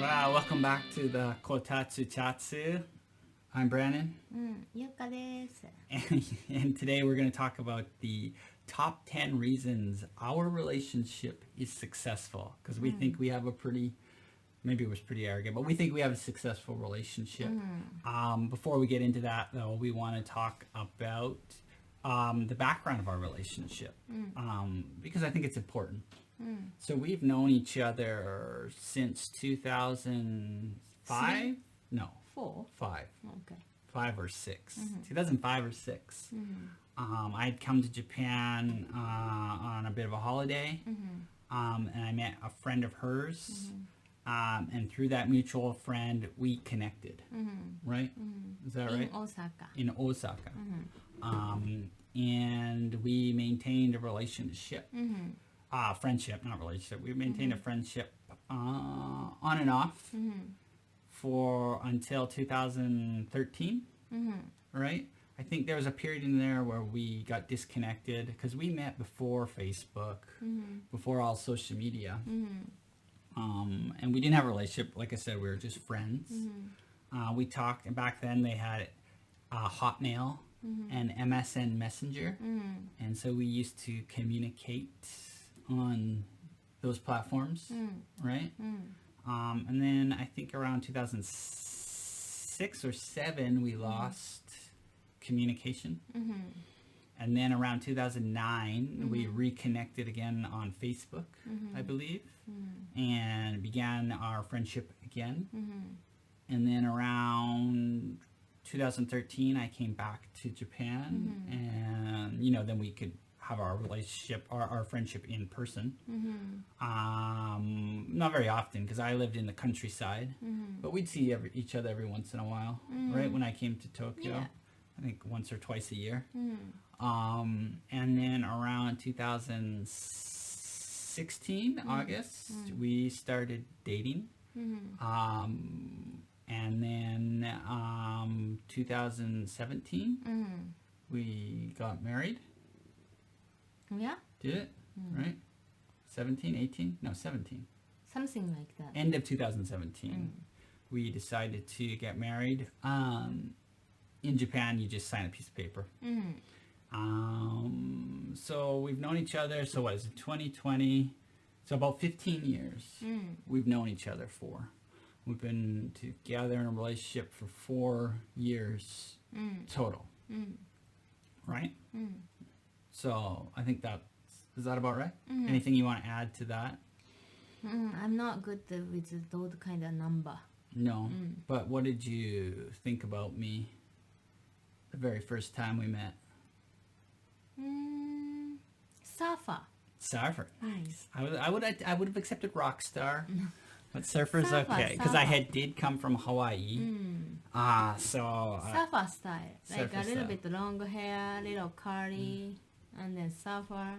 Wow, welcome back to the Kotatsu Chatsu. I'm Brandon. Yuka です。And today we're going to talk about the top 10 reasons our relationship is successful. Because we think we have a maybe it was pretty arrogant, but we think we have a successful relationship. Before we get into that, though, we want to talk about the background of our relationship. Because I think it's important. So we've known each other since 2005? No. 4? 5. Okay. 5 or 6. 2005 or 6. I'd come to Japan on a bit of a holiday, and I met a friend of hers, and through that mutual friend, we connected, right? Is that right? In Osaka. In Osaka. And we maintained a relationship. Friendship, not relationship. We maintained a friendship on and off for until 2013, right? I think there was a period in there where we got disconnected because we met before Facebook, before all social media, and we didn't have a relationship. Like I said, we were just friends. We talked, and back then they had Hotmail and MSN Messenger, and so we used to communicate on those platforms, right? And then I think around 2006 or 7 we lost communication, and then around 2009 we reconnected again on Facebook, I believe, and began our friendship again. And then around 2013 I came back to Japan, and then we could have our relationship, our friendship in person. Not very often because I lived in the countryside, but we'd see each other every once in a while, right? When I came to Tokyo, I think once or twice a year. And then around 2016, August, we started dating. And then 2017, we got married. Yeah? Did it? Right? 17, 18? No, 17. Something like that. End of 2017. We decided to get married. In Japan, you just sign a piece of paper. So we've known each other, so what is it, 2020? So about 15 years we've known each other for. We've been together in a relationship for 4 years total. Right? So I think is that about right? Anything you want to add to that? I'm not good with those kind of number. No. But what did you think about me the very first time we met? Surfer. Surfer. Nice. I would have accepted rock star. But surfer's Surfer, okay because did come from Hawaii. So Surfer style. Like surfer a little style. bit long hair, little curly, and then surfer.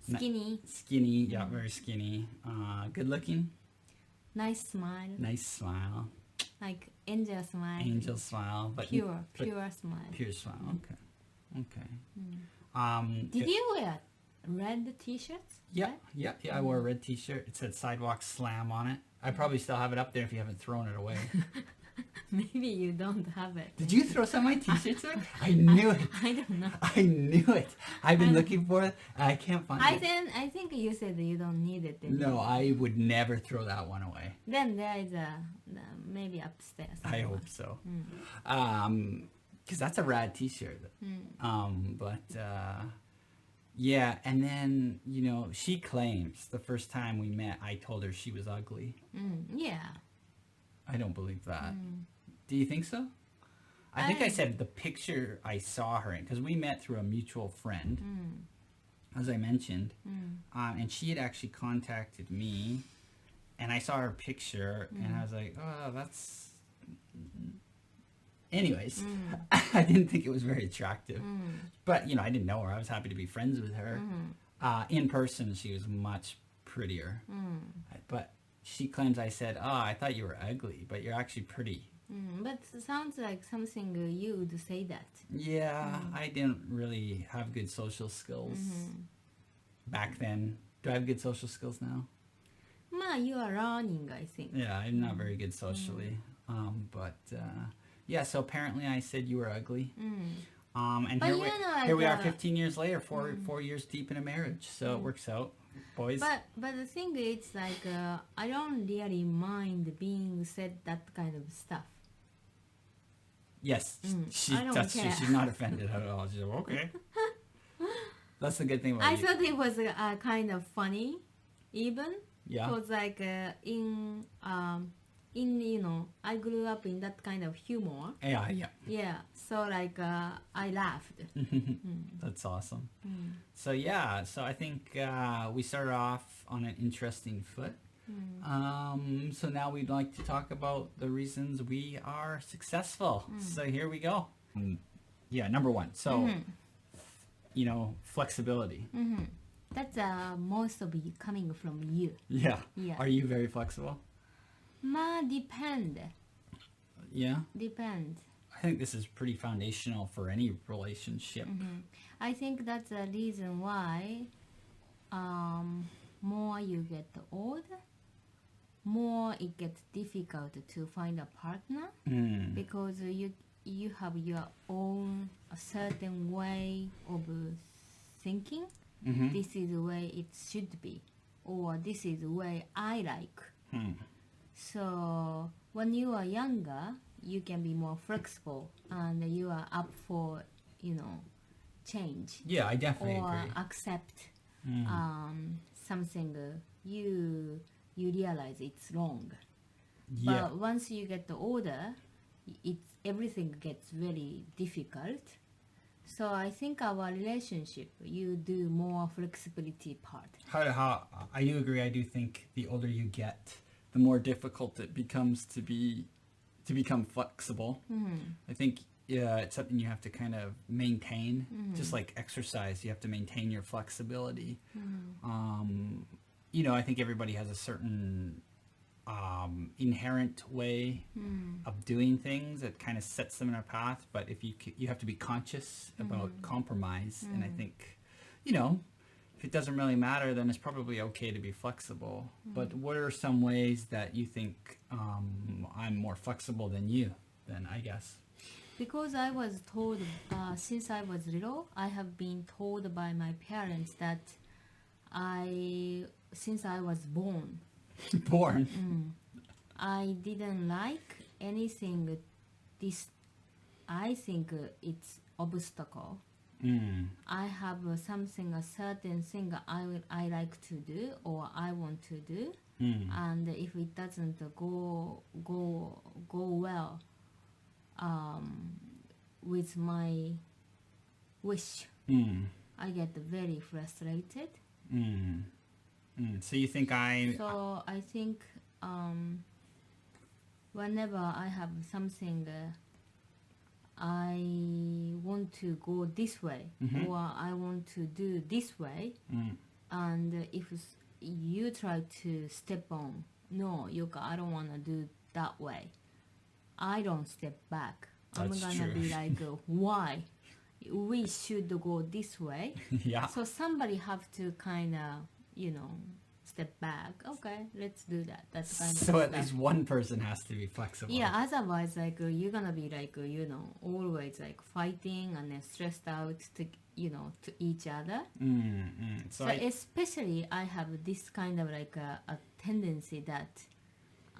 Skinny, yeah, very skinny. Good looking. Nice smile. Nice smile. Like angel smile. Angel smile, but Pure smile. Pure smile. Okay. Did you wear red t-shirts? Yeah. I wore a red t-shirt. It said Sidewalk Slam on it. I probably still have it up there if you haven't thrown it away. Maybe you don't have it. Did you throw some of my t-shirts away? I knew it. I don't know. I knew it. I've been looking for it. I can't find it. I think you said you don't need it anymore. No, I would never throw that one away. Then there is maybe upstairs. I hope so. Because that's a rad t-shirt. Yeah, and then, she claims the first time we met, I told her she was ugly. Yeah. I don't believe that. Do you think so? I think I said the picture I saw her in, because we met through a mutual friend, as I mentioned, and she had actually contacted me, and I saw her picture, and I was like, oh, that's... Anyways, I didn't think it was very attractive. But, I didn't know her. I was happy to be friends with her. In person, she was much prettier. But she claims I said, oh, I thought you were ugly, but you're actually pretty. But it sounds like something you would say that. Yeah, I didn't really have good social skills back then. Do I have good social skills now? now you are learning, I think. Yeah, I'm not very good socially. But yeah, so apparently I said you were ugly. And But here we are 15 years later, 4 years deep in a marriage. So it works out, boys. But the thing is, like, I don't really mind being said that kind of stuff. Yes, I don't care. she's not offended at all. She's like, okay. That's the good thing about I you. thought it was kind of funny, even. Yeah. Because like in I grew up in that kind of humor. Yeah, yeah. Yeah, so like I laughed. That's awesome. So yeah, so I think we started off on an interesting foot. So now we'd like to talk about the reasons we are successful. So here we go. Yeah, number one. So, flexibility. That's most of it coming from you. Yeah. Yeah. Are you very flexible? Depend. Yeah. Depend. I think this is pretty foundational for any relationship. I think that's the reason why more you get older, more it gets difficult to find a partner because you have your own a certain way of thinking. This is the way it should be, or this is the way I like. So when you are younger, you can be more flexible and you are up for change. Yeah, I definitely Or agree. accept something you realize it's wrong. Yeah. But once you get older, everything gets very difficult. So I think our relationship, you do more flexibility part. How I do agree. I do think the older you get, the more difficult it becomes to become flexible. I think it's something you have to kind of maintain, just like exercise. You have to maintain your flexibility. I think everybody has a certain inherent way of doing things that kind of sets them in a path. But if you have to be conscious about compromise, and I think, if it doesn't really matter, then it's probably okay to be flexible. But what are some ways that you think I'm more flexible than you? Then I guess. Because I was told, since I was little, I have been told by my parents that since I was born, I didn't like anything I think it's obstacle. I have a certain thing I like to do or I want to do, and if it doesn't go well with my wish, I get very frustrated. So you think So I think whenever I have something I want to go this way or I want to do this way, and if you try to step on, no, Yuka, I don't want to do that way, I don't step back. That's I'm gonna true. be like, why? We should go this way. Yeah. So somebody have to kind of, step back. Okay, let's do that. That's kind of So at stuff. least one person has to be flexible. Yeah, otherwise, like, you're gonna be like, always like fighting and then stressed out to each other. So So especially, I have this kind of like a tendency that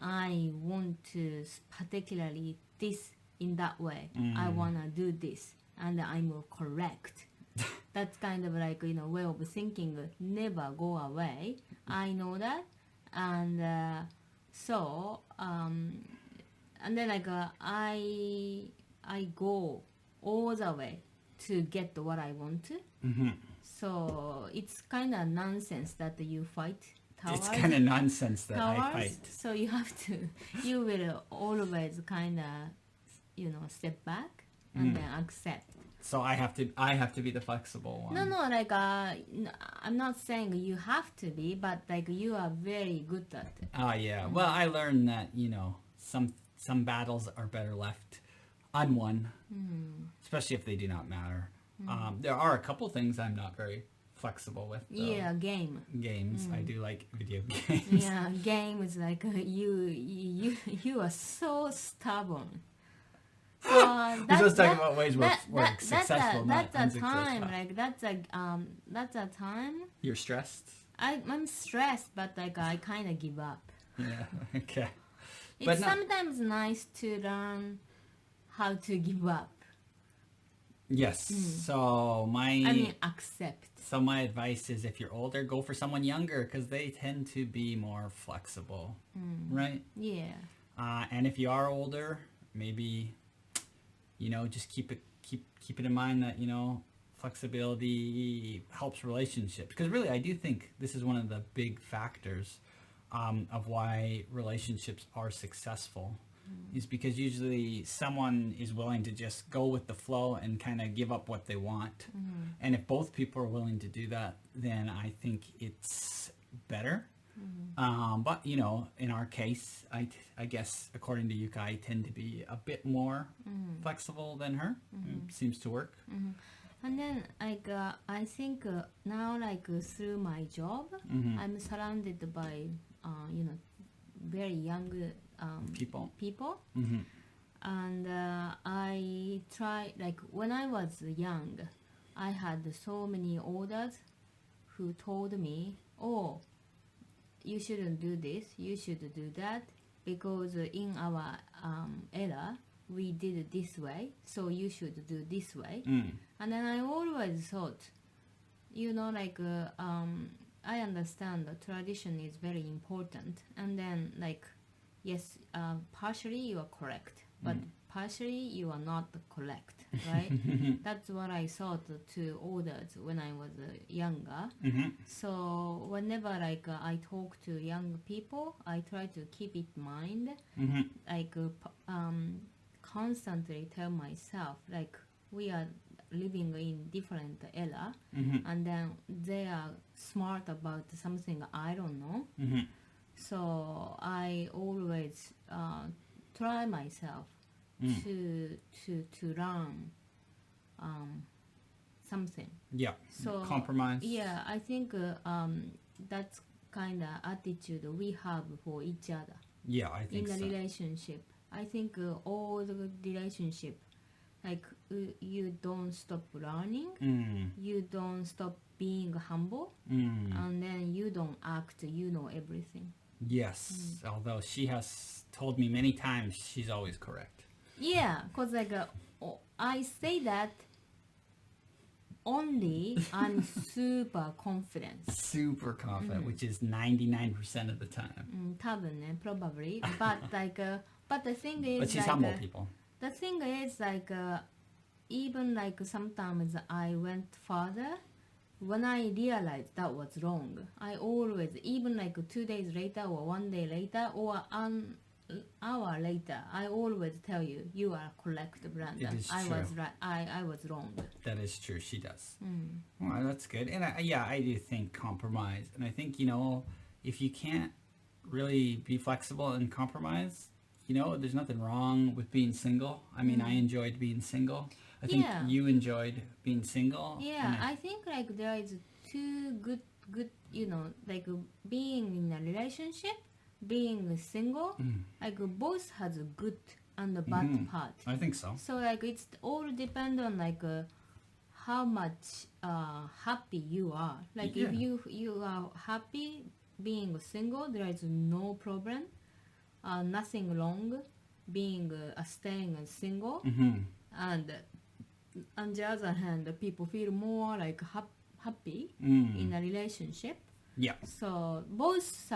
I want to particularly this in that way. I wanna do this, and I'm correct. That kind of like way of thinking never go away. I know that, and so and then like I go all the way to get what I want to. So it's kind of nonsense that you fight. It's kind of nonsense that I Towers, fight. so you will always kind of step back and then accept. So I have to be the flexible one. No, like I'm not saying you have to be, but like you are very good at it. Oh yeah. Well, I learned that some battles are better left unwon, especially if they do not matter. There are a couple things I'm not very flexible with games. I do like video games. Yeah, game is like you are so stubborn. So We're supposed to talk about ways we're successful, not that's a unsuccessful. time like that's a time You're stressed? I'm stressed, but like I kind of give up. Yeah, okay. It's sometimes nice to learn how to give up. Yes. So Accept. So my advice is, if you're older, go for someone younger, because they tend to be more flexible, right? Yeah. And if you are older, maybe, just keep it in mind that, flexibility helps relationships. Because really, I do think this is one of the big factors of why relationships are successful, is because usually someone is willing to just go with the flow and kind of give up what they want. And if both people are willing to do that, then I think it's better. But, in our case, I guess, according to Yuka, I tend to be a bit more flexible than her. Seems to work. And then, I think now, through my job, I'm surrounded by, very young people. And I try, when I was young, I had so many elders who told me, oh, you shouldn't do this, you should do that, because in our era, we did it this way, so you should do this way. And then I always thought, I understand that tradition is very important. And then, yes, partially you are correct, but partially you are not correct, right? That's what I thought to others when I was younger. So whenever I talk to young people, I try to keep it in mind, constantly tell myself, we are living in different era, and then they are smart about something I don't know. So I always try myself to learn something. Yeah. So compromise. Yeah, I think that's kind of attitude we have for each other. Yeah, I think in so. a relationship. I think all the relationship, you don't stop learning, you don't stop being humble, and then you don't act you know everything. Yes, although she has told me many times she's always correct. Yeah, because I say that only I'm super confident. Super confident, which is 99% of the time. 多分ね, probably. But but the thing is, but she's humble people. The thing is, even sometimes I went further. When I realized that was wrong, I always, even 2 days later or 1 day later or an hour later, I always tell you, you are correct, Brandon. It is I true. was right. I was wrong. That is true. She does. Well, that's good. And I do think compromise. And I think, if you can't really be flexible and compromise, there's nothing wrong with being single. I mean, I enjoyed being single. I think you enjoyed being single. Yeah, I think there is two good, being in a relationship, being single, both has a good and a bad part. I think so. So it's all depend on how much happy you are. If you are happy being single, there is no problem, nothing wrong being staying single. And on the other hand, people feel more happy in a relationship. Yeah. So both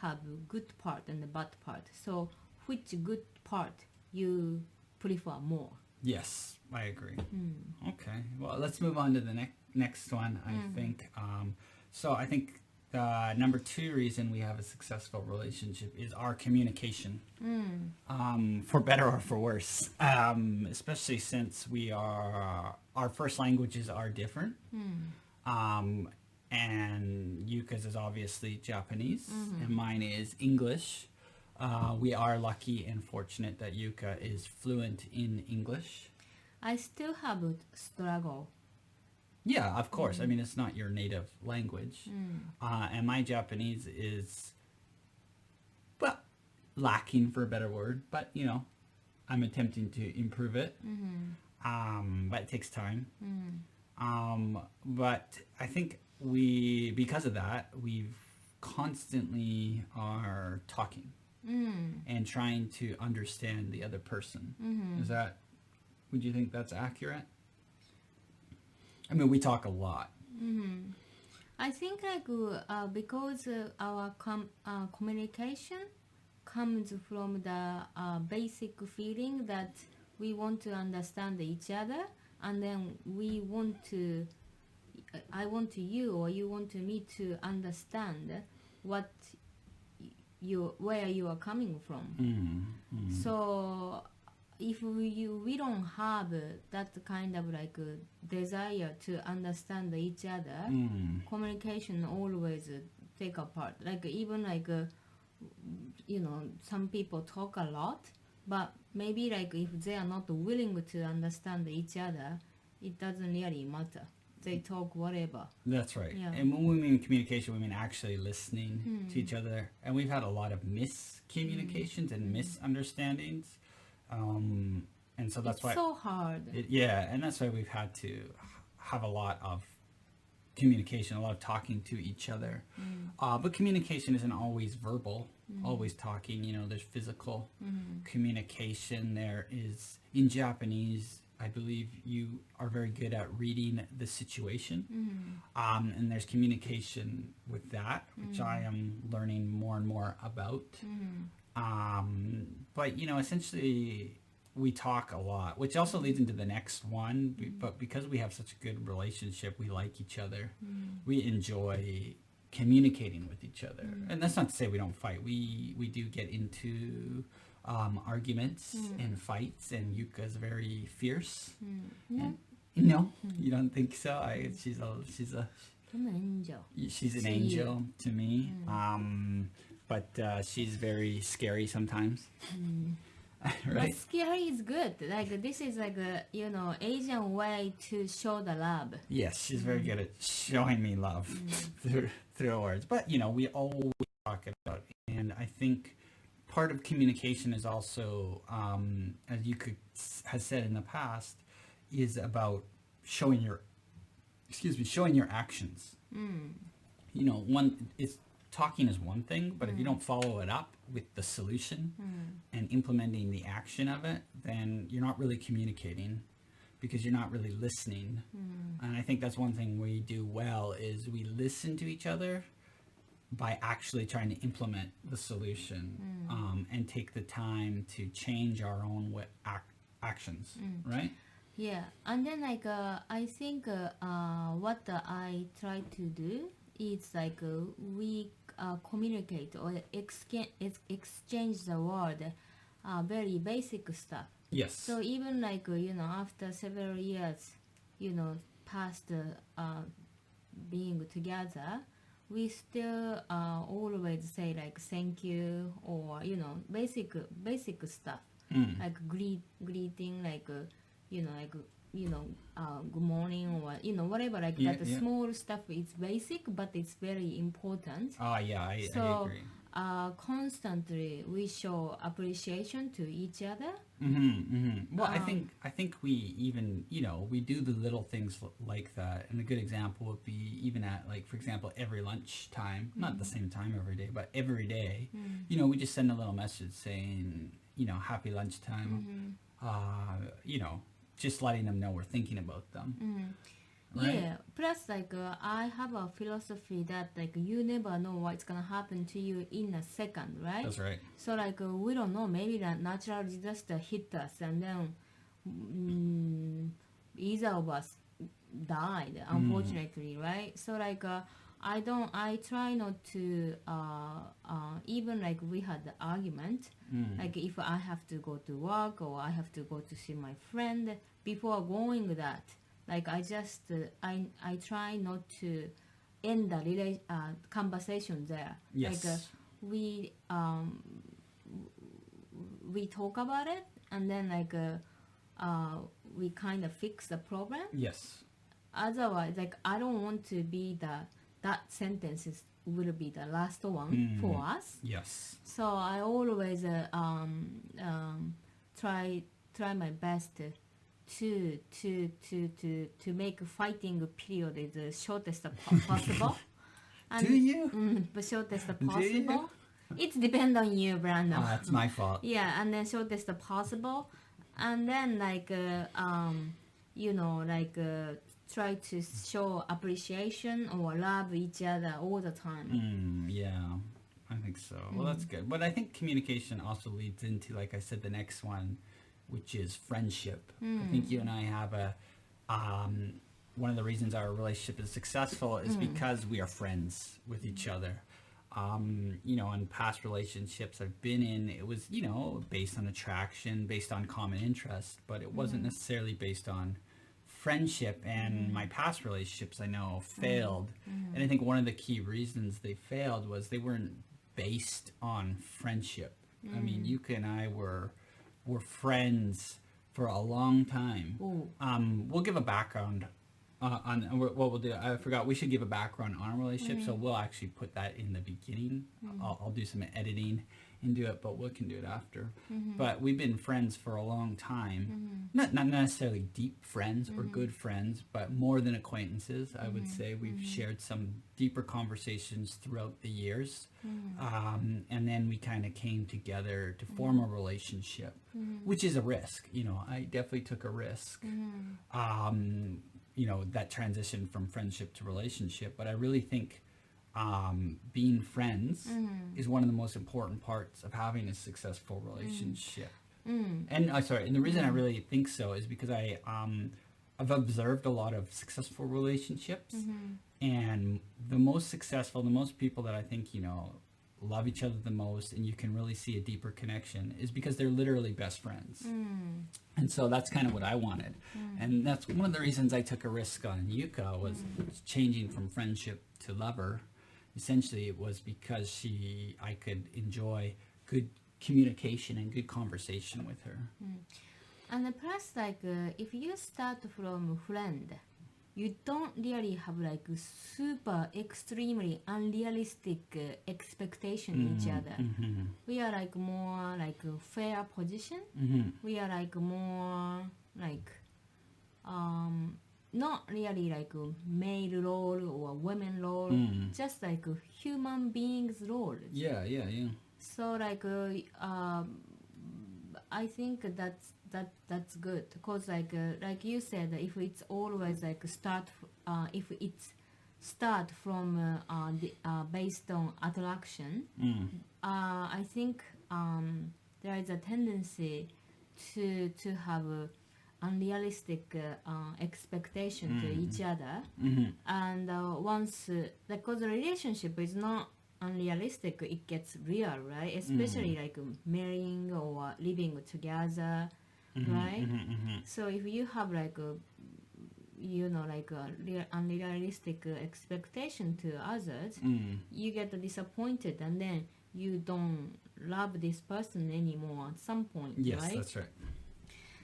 have good part and the bad part. So which good part you prefer more? Yes, I agree. Okay. Well, let's move on to the next one, I think. So I think the number 2 reason we have a successful relationship is our communication, for better or for worse, especially since our first languages are different. And Yuka's is obviously Japanese, and mine is English. We are lucky and fortunate that Yuka is fluent in English. I still have a struggle. Yeah, of course. I mean, it's not your native language. And my Japanese is, well, lacking for a better word, but, I'm attempting to improve it. But it takes time. But I think because of that, we've constantly are talking and trying to understand the other person. Would you think that's accurate? I mean, we talk a lot. I think because our communication comes from the basic feeling that we want to understand each other, and then I want you or you want me to understand where you are coming from. So if we don't have that kind of desire to understand each other, communication always take apart. Even some people talk a lot, but maybe if they are not willing to understand each other, it doesn't really matter. They talk whatever. That's right. Yeah. And when we mean communication, we mean actually listening to each other. And we've had a lot of miscommunications and misunderstandings. And so that's why it's so hard. And that's why we've had to have a lot of communication, a lot of talking to each other. But communication isn't always verbal, always talking. There's physical communication. There is, in Japanese, I believe you are very good at reading the situation. And there's communication with that, which I am learning more and more about. But, essentially, we talk a lot, which also leads into the next one. But because we have such a good relationship, we like each other. We enjoy communicating with each other. And that's not to say we don't fight. We do get into arguments and fights, and Yuka's very fierce. And, no, you don't think so? She's an angel to me. But she's very scary sometimes. Right? But scary is good. This is Asian way to show the love. Yes, she's very good at showing me love through words. But we always talk about it. And I think part of communication is also, as Yuka has said in the past, is about showing your actions. Talking is one thing, but if you don't follow it up with the solution and implementing the action of it, then you're not really communicating, because you're not really listening. And I think that's one thing we do well, is we listen to each other by actually trying to implement the solution and take the time to change our own actions, right? Yeah, and then I think what I try to do is we communicate or exchange the word, very basic stuff. Yes. So even after several years, past being together, we still always say thank you, or basic stuff, greeting, good morning, or whatever, that. Small stuff is basic, but it's very important. I agree. Constantly we show appreciation to each other. Well, I think we even we do the little things like that, and a good example would be even at for example, every lunchtime, not the same time every day, but every day, we just send a little message saying happy lunchtime, just letting them know we're thinking about them. Right? Yeah. Plus, I have a philosophy that you never know what's gonna happen to you in a second, right? That's right. So we don't know. Maybe that natural disaster hit us, and then either of us died, unfortunately, right? So I try not to even we had the argument, if I have to go to work or I have to go to see my friend, before going that, I just I try not to end the conversation there. Yes. We talk about it, and then we kind of fix the problem. Yes. otherwise, like I don't want to be that sentence will be the last one for us. Yes. So I always try my best to make fighting period is the shortest possible. And, Do you? the shortest you? possible. It depends on you, Brandon. Oh, that's my fault. Yeah, and then shortest possible, and then like try to show appreciation or love each other all the time. Yeah, I think so. Well, that's good. But I think communication also leads into, like I said, the next one, which is friendship. I think you and I have one of the reasons our relationship is successful is because we are friends with each other. In past relationships I've been in, it was, based on attraction, based on common interest, but it wasn't necessarily based on friendship. And my past relationships I know failed. And I think one of the key reasons they failed was they weren't based on friendship. I mean, Yuka and I were friends for a long time. We'll give a background on what we'll do. I forgot, we should give a background on our relationship, so we'll actually put that in the beginning. I'll do some editing and do it, but we can do it after. But we've been friends for a long time. Not necessarily deep friends or good friends, but more than acquaintances. I would say we've shared some deeper conversations throughout the years. And then we kind of came together to form a relationship, which is a risk. I definitely took a risk. That transition from friendship to relationship. But I really think being friends is one of the most important parts of having a successful relationship. And the reason I really think so is because I've observed a lot of successful relationships, and the most successful, the most people that I think, love each other the most, and you can really see a deeper connection, is because they're literally best friends. And so that's kind of what I wanted. And that's one of the reasons I took a risk on Yuka, was changing from friendship to lover. Essentially, it was because I could enjoy good communication and good conversation with her. And plus, if you start from friend, you don't really have super extremely unrealistic expectation in each other. We are more fair position. We are more not really male role or women role, just human beings role. Yeah. So I think that's good, because like you said, if it's always if it's start from based on attraction, I think there is a tendency to have unrealistic expectation to each other. And once because the relationship is not unrealistic, it gets real, right? Especially marrying or living together, right? So if you have unrealistic expectation to others, you get disappointed, and then you don't love this person anymore at some point. Yes, right? That's right.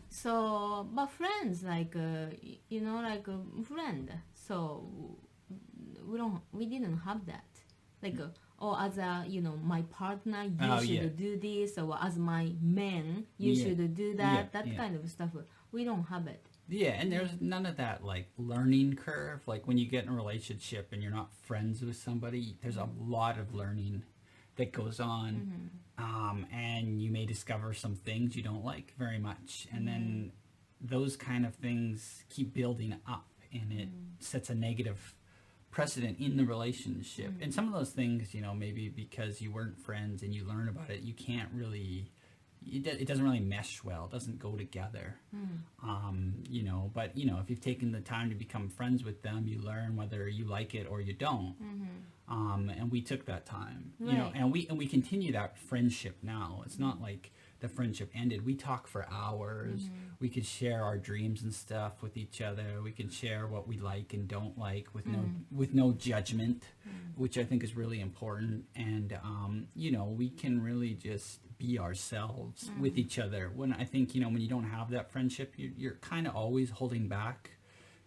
So, but friends, friend. So we didn't have that. As my partner, you should do this, or as my man, you should do that. Kind of stuff. We don't have it. Yeah, and there's none of that learning curve. When you get in a relationship and you're not friends with somebody, there's a lot of learning that goes on, and you may discover some things you don't like very much, and then those kind of things keep building up, and it sets a negative precedent in the relationship. And some of those things, maybe because you weren't friends and you learn about it, you can't really, it doesn't really mesh well. It doesn't go together. But if you've taken the time to become friends with them, you learn whether you like it or you don't. And we took that time, and we continue that friendship now. It's not like the friendship ended. We talk for hours. We could share our dreams and stuff with each other. We can share what we like and don't like with no judgment, which I think is really important. And we can really just be ourselves with each other. When I think when you don't have that friendship, you're kind of always holding back,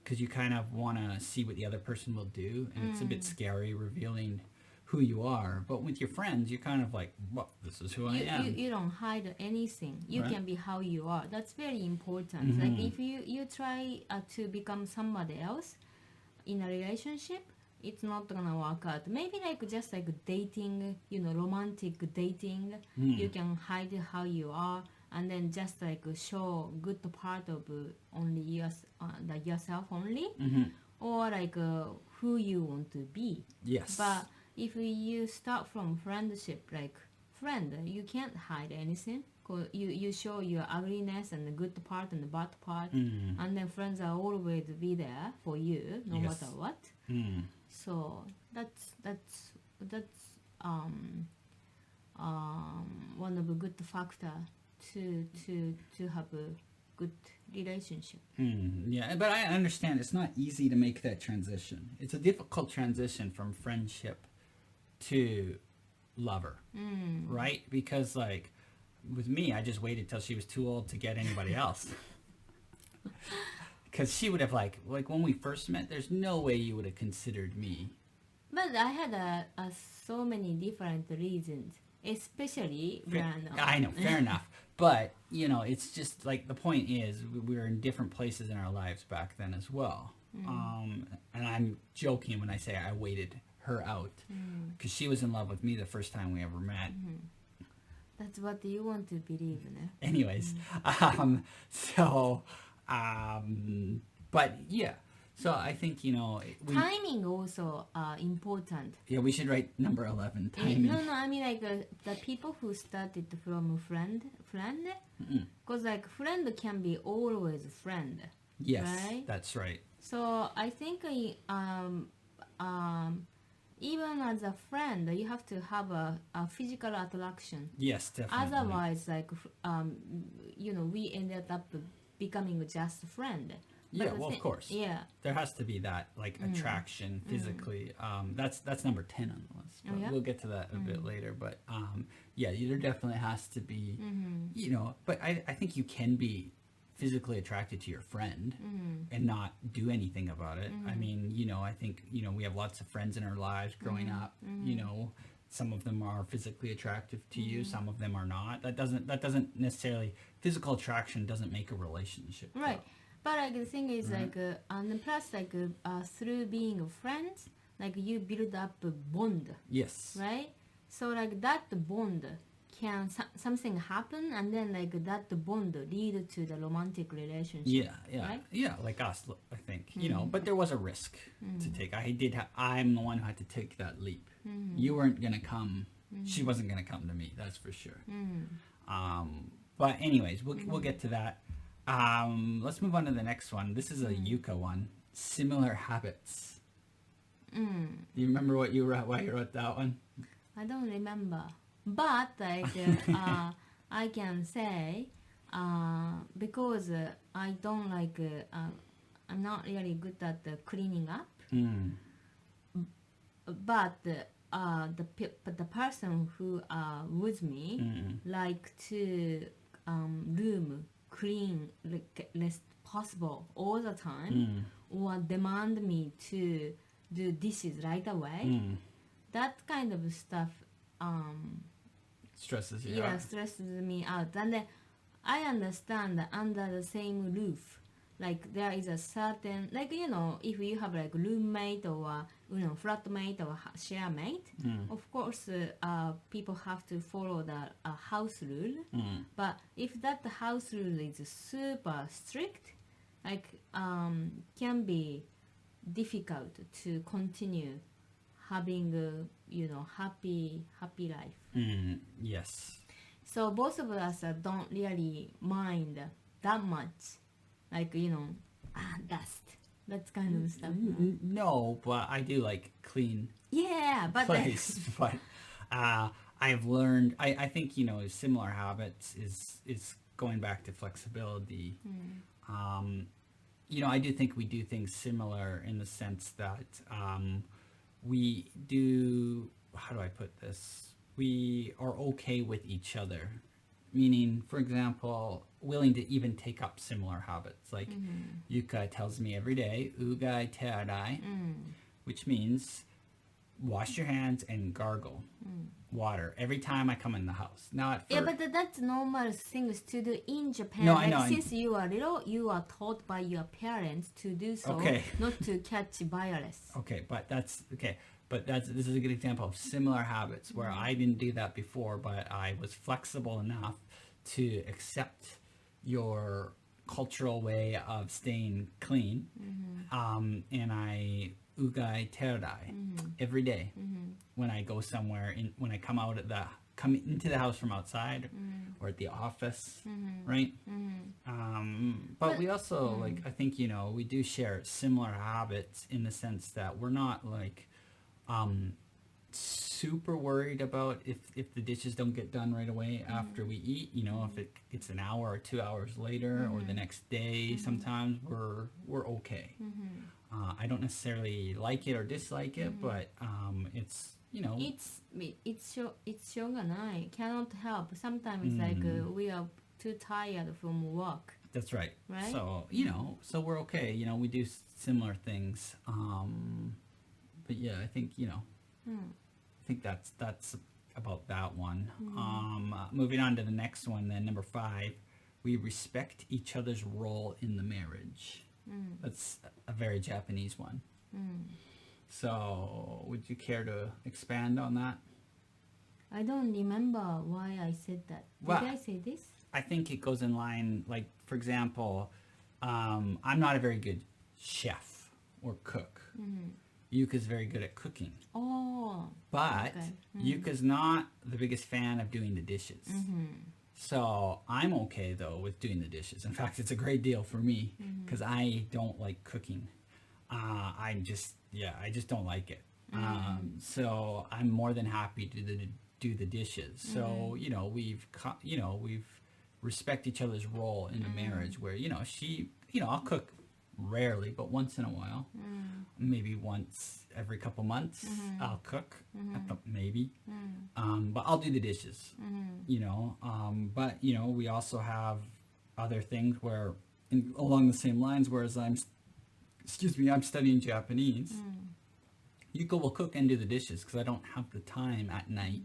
because you kind of want to see what the other person will do, and it's a bit scary revealing who you are. But with your friends, you're kind of like, well, this is who I am. You don't hide anything. You Right. can be how you are. That's very important. Like if you try to become somebody else in a relationship, it's not gonna work out. Maybe like just like dating, romantic dating, you can hide how you are and then just like show good part of only yourself only, or like who you want to be. Yes. But if you start from friendship, like friend, you can't hide anything. 'Cause you show your ugliness and the good part and the bad part, and then friends are always be there for you no Yes. matter what. So that's one of a good factor to have a good relationship. Yeah, but I understand it's not easy to make that transition. It's a difficult transition from friendship to lover, right? Because like with me, I just waited till she was too old to get anybody else. Because she would have like when we first met, there's no way you would have considered me. But I had so many different reasons, especially Brandon. I know, fair enough. But, it's just like the point is we were in different places in our lives back then as well. And I'm joking when I say I waited her out because she was in love with me the first time we ever met. That's what you want to believe, no? Anyways, but yeah. So I think, Timing also important. yeah, we should write number 11, timing. No, I mean like the people who started from friend, because like friend can be always friend. Yes, right? that's right. So I think even as a friend, you have to have a physical attraction. Yes, definitely. Otherwise, like we ended up becoming just a friend. Yeah, well, of course. Yeah. There has to be that like attraction physically. That's number 10 on the list. But Oh, yeah? we'll get to that a bit later. But yeah, there definitely has to be, but I think you can be physically attracted to your friend and not do anything about it. I mean, I think, we have lots of friends in our lives growing up, some of them are physically attractive to you, some of them are not. That doesn't necessarily, physical attraction doesn't make a relationship. Right. But like the thing is like and plus like through being friends, like you build up a bond, Yes. right? So like that bond can something happen and then like that bond lead to the romantic relationship. Yeah, right? yeah, like us, I think, but there was a risk to take. I'm the one who had to take that leap. You weren't gonna come. She wasn't gonna come to me. That's for sure. But anyways, we'll get to that. Let's move on to the next one. This is a Yuka one. Similar habits. Do you remember why you wrote that one? I don't remember, but like I can say because I don't like I'm not really good at cleaning up. But the person who with me like to room clean like less possible all the time, or demand me to do dishes right away. That kind of stuff Stresses you out. stresses me out. And then I understand that under the same roof, like there is a certain, like if you have like roommate or flatmate or share mate, of course people have to follow the house rule. But if that house rule is super strict, like can be difficult to continue having a happy life. Yes. So both of us don't really mind that much, like dust, that kind of stuff. No, but I do like clean Yeah, but place. But I've learned. I think similar habits is going back to flexibility. I do think we do things similar in the sense that we do. How do I put this? We are okay with each other meaning, for example, willing to even take up similar habits. Like Yuka tells me every day, ugai tearai, which means wash your hands and gargle water every time I come in the house. Now, at Yeah, first, but that's normal things to do in Japan. No, like, I know. Since you are little, you are taught by your parents to do so, Okay. not to catch virus. Okay, but this is a good example of similar habits where I didn't do that before, but I was flexible enough to accept your cultural way of staying clean, and I ugai terai every day when I go somewhere. When I come into the house from outside or at the office, right? But we also like, I think, we do share similar habits in the sense that we're not like super worried about if the dishes don't get done right away after we eat. If it's an hour or 2 hours later or the next day, sometimes we're okay. I don't necessarily like it or dislike it, but it's It's shoganai. Cannot help. Sometimes like we are too tired from work. That's right. Right? So so we're okay. We do similar things. But yeah, I think I think that's about that one. Moving on to the next one, then number 5, we respect each other's role in the marriage. That's a very Japanese one. So, would you care to expand on that? I don't remember why I said that. Did Well, I say this? I think it goes in line, like, for example, I'm not a very good chef or cook. Yuka's very good at cooking. Oh. But Okay. Yuka's not the biggest fan of doing the dishes. So I'm okay, though, with doing the dishes. In fact, it's a great deal for me because I don't like cooking. I just don't like it. So I'm more than happy to do the dishes. So, we've respect each other's role in the marriage where, I'll cook rarely, but once in a while, maybe once every couple months, I'll cook, maybe, but I'll do the dishes, but, we also have other things where, along the same lines, whereas I'm studying Japanese, Yuka will cook and do the dishes because I don't have the time at night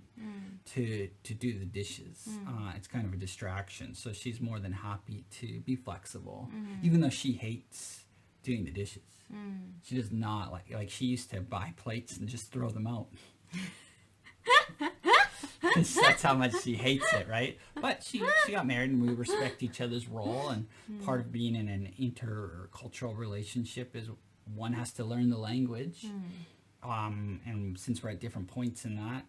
to do the dishes. It's kind of a distraction. So she's more than happy to be flexible, even though she hates doing the dishes. She does not like she used to buy plates and just throw them out. That's how much she hates it, right? But she got married, and we respect each other's role. And part of being in an intercultural relationship is one has to learn the language. And since we're at different points in that,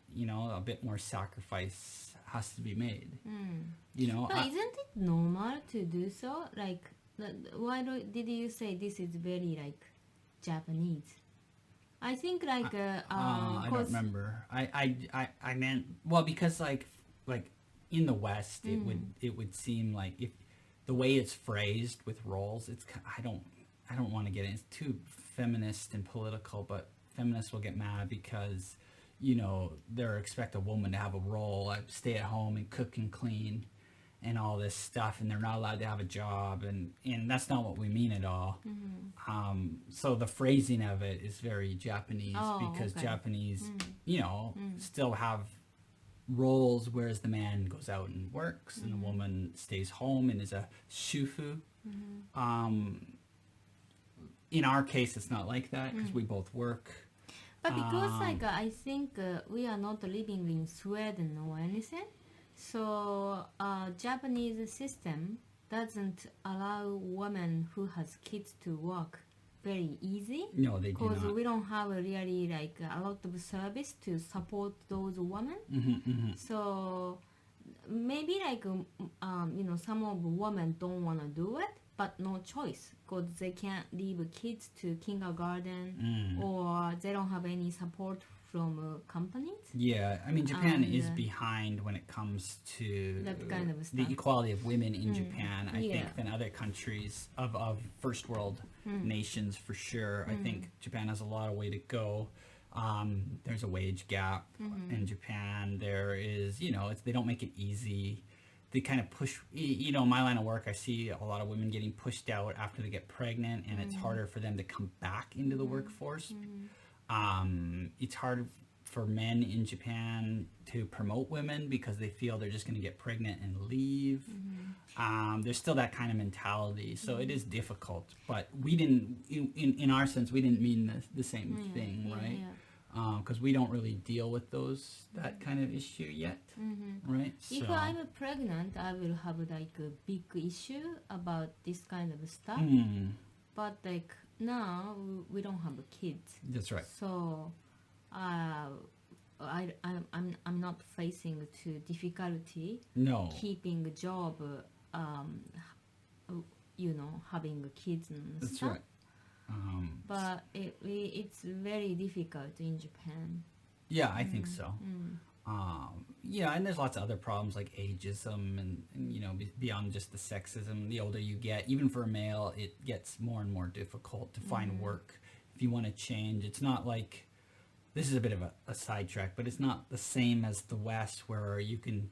a bit more sacrifice has to be made. But isn't it normal to do so? Like, why did you say this is very like Japanese? I think like I don't remember. I meant, well, because like in the West, it would seem like if the way it's phrased with roles, I don't want to get in. It's too feminist and political, but feminists will get mad because they expect a woman to have a role, like stay at home and cook and clean and all this stuff, and they're not allowed to have a job, and that's not what we mean at all. So the phrasing of it is very Japanese because okay. Japanese still have roles, whereas the man goes out and works and the woman stays home and is a shufu. In our case, it's not like that because we both work. But because I think we are not living in Sweden or anything, so Japanese system doesn't allow women who has kids to work very easy. No, they do Because not. we don't have really like a lot of service to support those women. So maybe like some of women don't want to do it, but no choice because they can't leave kids to kindergarten or they don't have any support from companies. Yeah, I mean, Japan is behind when it comes to That kind of the stuff. equality of women in Japan, I think, than other countries of first world nations for sure. I think Japan has a lot of way to go. There's a wage gap in Japan. There is, they don't make it easy. they kind of push, you know, in my line of work, I see a lot of women getting pushed out after they get pregnant, and it's harder for them to come back into the workforce. It's hard for men in Japan to promote women because they feel they're just going to get pregnant and leave. There's still that kind of mentality, so it is difficult. But we didn't, in our sense, we didn't mean the same thing, right? Because we don't really deal with that kind of issue yet, right? If I'm pregnant, I will have like a big issue about this kind of stuff. But like now, we don't have kids. That's right. So, I'm not facing too difficulty. No. Keeping a job, you know, having kids and That's stuff. right. But it's very difficult in Japan. Yeah, I think so. Yeah, and there's lots of other problems like ageism and you know, beyond just the sexism. The older you get, even for a male, it gets more and more difficult to find work. If you want to change, it's not like, this is a bit of a sidetrack, but it's not the same as the West where you can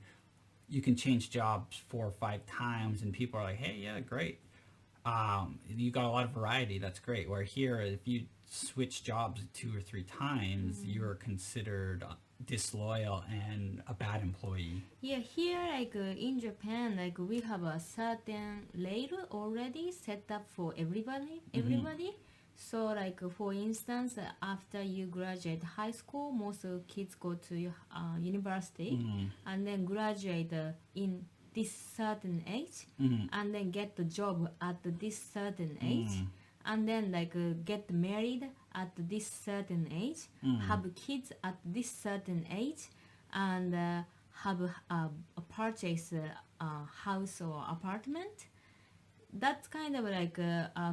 change jobs 4 or 5 times and people are like, hey, yeah, great. You got a lot of variety, that's great. Where here, if you switch jobs 2 or 3 times, you're considered disloyal and a bad employee. Yeah, here like in Japan, like we have a certain label already set up for everybody. So like for instance, after you graduate high school, most of kids go to university and then graduate in this certain age and then get the job at this certain age and then like get married at this certain age, have kids at this certain age, and have a purchase a house or apartment. That's kind of like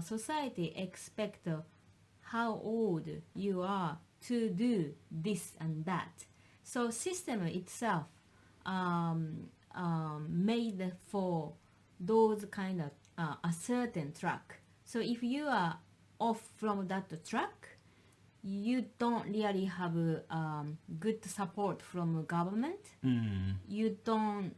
society expect how old you are to do this and that. So system itself made for those kind of a certain track. So if you are off from that track, you don't really have good support from government. You don't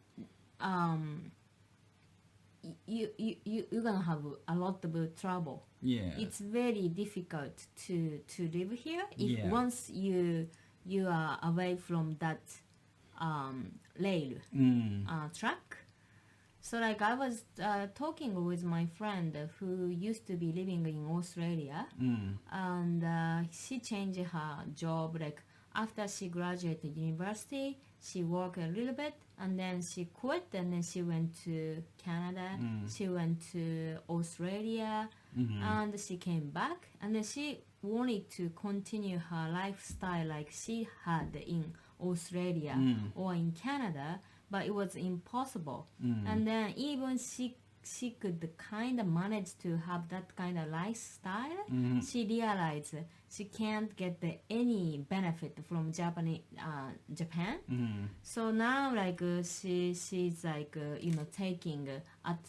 you're gonna have a lot of trouble. Yeah. It's very difficult to live here if once you are away from that rail track. So like I was talking with my friend who used to be living in Australia, and she changed her job. Like after she graduated university, she worked a little bit, and then she quit, and then she went to Canada, she went to Australia, and she came back, and then she wanted to continue her lifestyle like she had in Australia or in Canada, but it was impossible. And then even she could kind of manage to have that kind of lifestyle, she realized she can't get any benefit from Japan. So now like she's like taking at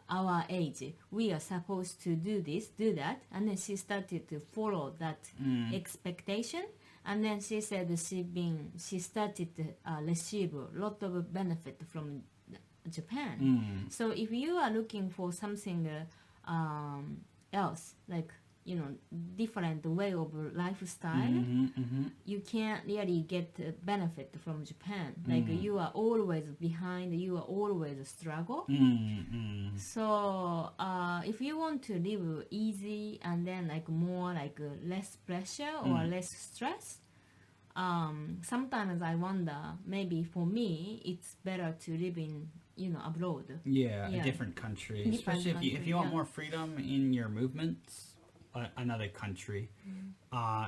our age we are supposed to do this, do that, and then she started to follow that expectation. And then she said she started to receive a lot of benefit from Japan. So if you are looking for something else, like different way of lifestyle, you can't really get benefit from Japan. Like you are always behind, you are always struggle. So if you want to live easy and then like more like less pressure or less stress, sometimes I wonder maybe for me it's better to live in abroad. A different country, especially if you want more freedom in your movements. Another country.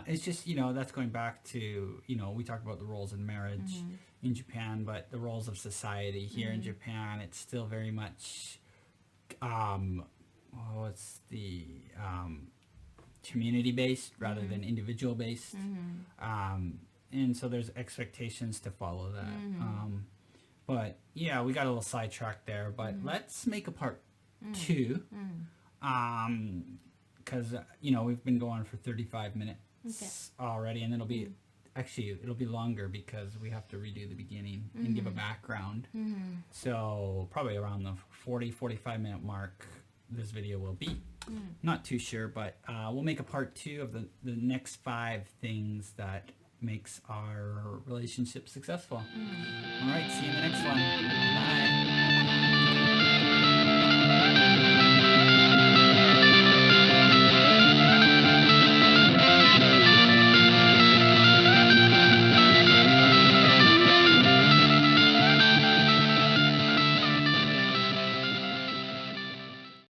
It's just that's going back to we talked about the roles in marriage in Japan, but the roles of society here in Japan, it's still very much it's the community based rather than individual based, and so there's expectations to follow that. But yeah, we got a little sidetracked there, but let's make a part 2. Because we've been going for 35 minutes already, and it'll be Actually, it'll be longer because we have to redo the beginning and give a background. So probably around the 45 minute mark, this video will be. Not too sure, but we'll make a part 2 of the next 5 things that makes our relationship successful. All right, see you in the next one. Bye.